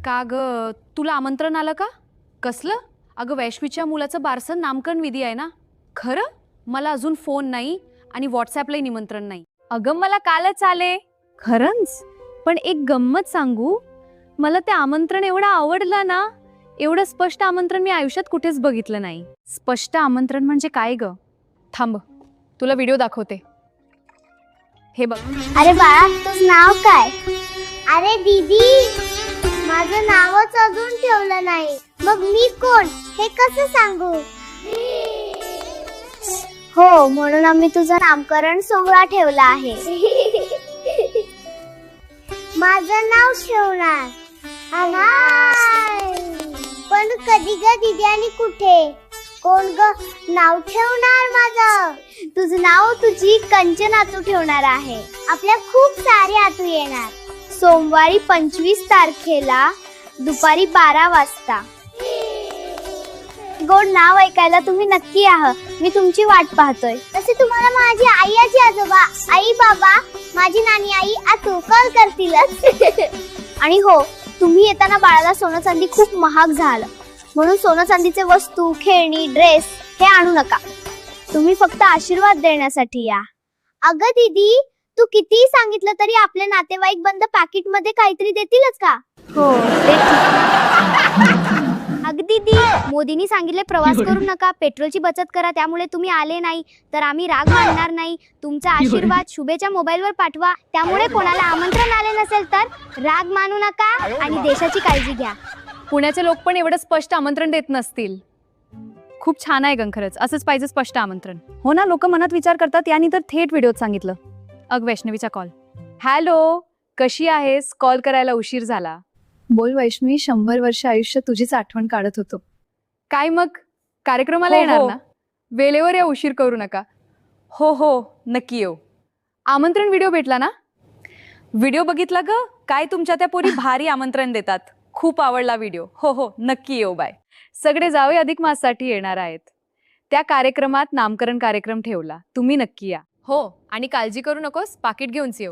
का ग, तुला आमंत्रण आलं का? कसलं? अगं वैश्वीच्या मुलाचं बारसं नामकरण विधी आहे ना. खरं? मला अजून फोन नाही आणि व्हॉट्सॲपलाही निमंत्रण नाही. अगं मला कालच आले. खरंच? पण एक गंमत सांगू, मला ते आमंत्रण एवढं आवडलं ना, एवढं स्पष्ट आमंत्रण मी आयुष्यात कुठेच बघितलं नाही. स्पष्ट आमंत्रण म्हणजे काय ग? थांब, तुला व्हिडिओ दाखवते. हे बघ. अरे बाळा, तुझं नाव काय? अरे दीदी, माझं नावच अजून ठेवलं नाही. मग मी कोण हे कसं सांगू? हो, म्हणून आम्ही तुझं नामकरण सोहळा ठेवला आहे. माझं नाव ठेवणार. पण कधी ग दीदी आणि कुठे? कोण ग नाव ठेवणार माझं? तुझं नाव तुझी कंचन आतू ठेवणार आहे. आपल्या खूप सारे आतू येणार. सोमवारी 25 तारखेला दुपारी 12 वाजता. गोड नाव ऐकायला तुम्ही नक्की आहात. मी तुमची वाट पाहतोय. तसे तुम्हाला माझी आई, आजी, आजोबा, आई, बाबा, माझी नानी आई आतू कॉल करतीलच. आणि हो, तुम्ही येताना बाळाला सोनं चांदी खूप महाग झालं, म्हणून सोनं चांदीचे वस्तू, खेळणी, ड्रेस हे आणू नका. तुम्ही फक्त आशीर्वाद देण्यासाठी या. अगं दीदी, तू कितीही सांगितलं तरी आपले नातेवाईक बंद पॅकेट मध्ये काहीतरी देतीलच का? हो, अगदी दी, मोदींनी सांगितले प्रवास करू नका, पेट्रोलची बचत करा. त्यामुळे तुम्ही आले नाही तर आम्ही राग मानणार नाही. तुमचा आशीर्वाद शुभेच्या मोबाईलवर पाठवा. त्यामुळे कोणाला आमंत्रण आले नसेल तर राग मानू नका आणि देशाची काळजी घ्या. पुण्याचे लोक पण एवढं स्पष्ट आमंत्रण देत नसतील. खूप छान आहे गं, खरंच असंच पाहिजे स्पष्ट आमंत्रण. हो ना, लोक मनात विचार करतात यानी तर थेट व्हिडिओत सांगितलं. अग वैष्णवीचा कॉल. हॅलो, कशी आहेस? कॉल करायला उशीर झाला. बोल वैष्णवी, 100 वर्ष आयुष्य तुझीच आठवण काढत होतो. काय मग, कार्यक्रमाला हो, येणार हो. ना? वेळेवर या, उशीर करू नका. हो हो, नक्की येऊ. आमंत्रण व्हिडिओ भेटला ना? व्हिडिओ बघितला ग? काय तुमच्या त्या पोरी भारी आमंत्रण देतात. खूप आवडला व्हिडिओ. हो हो, नक्की येऊ. बाय. सगळे जावे अधिक माससाठी येणार आहेत. त्या कार्यक्रमात नामकरण कार्यक्रम ठेवला. तुम्ही नक्की या. हो, आणि काळजी करू नकोस, पाकिट घेऊनच येऊ.